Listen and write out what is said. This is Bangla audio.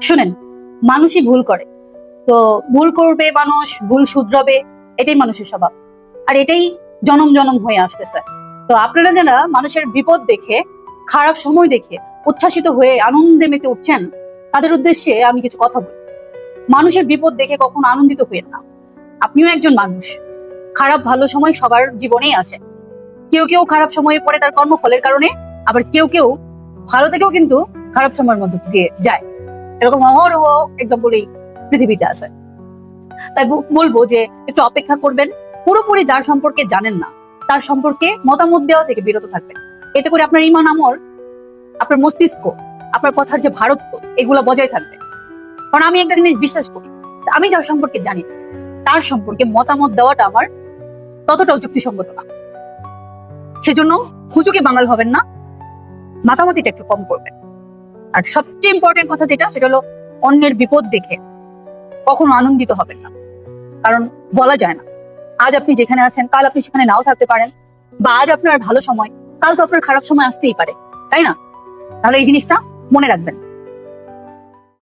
শুনেন, মানুষই ভুল করে। তো ভুল করবে মানুষ, ভুল শুধরাবে, এটাই মানুষের স্বভাব। আর এটাই জনম জনম হয়ে আসতেছে। তো আপনারা যারা মানুষের বিপদ দেখে, খারাপ সময় দেখে উচ্ছ্বাসিত হয়ে আনন্দে মেতে উঠছেন, তাদের উদ্দেশ্যে আমি কিছু কথা বলি। মানুষের বিপদ দেখে কখনো আনন্দিত হইেন না। আপনিও একজন মানুষ। খারাপ ভালো সময় সবার জীবনেই আছে। কেউ কেউ খারাপ সময়ে পড়ে তার কর্মফলের কারণে, আবার কেউ কেউ ভালো থেকেও কিন্তু খারাপ সময়ের মধ্যে দিয়ে যায়। এরকম অহরহ এক্সাম্পল এই পৃথিবীতে আছে। তাই বলবো যে একটু অপেক্ষা করবেন। পুরোপুরি যার সম্পর্কে জানেন না তার সম্পর্কে মতামত দেওয়া থেকে বিরত থাকবেন। এতে করে আপনার ঈমান আমল, আপনার মস্তিষ্ক, আপনার কথার যে ভারত্ব, এগুলো বজায় থাকবে। কারণ আমি একটা জিনিস বিশ্বাস করি, আমি যার সম্পর্কে জানি তার সম্পর্কে মতামত দেওয়াটা আমার ততটাও যুক্তিসঙ্গত না। সেজন্য হুজুকে বাঙাল হবেন না, মাতামাতিটা একটু কম করবেন। আর সবচেয়ে ইম্পর্টেন্ট কথা যেটা, সেটা হলো অন্যের বিপদ দেখে কখনো আনন্দিত হবেন না। কারণ বলা যায় না, আজ আপনি যেখানে আছেন কাল আপনি সেখানে নাও থাকতে পারেন, বা আজ আপনার ভালো সময় কাল তো আপনার খারাপ সময় আসতেই পারে, তাই না? তাহলে এই জিনিসটা মনে রাখবেন।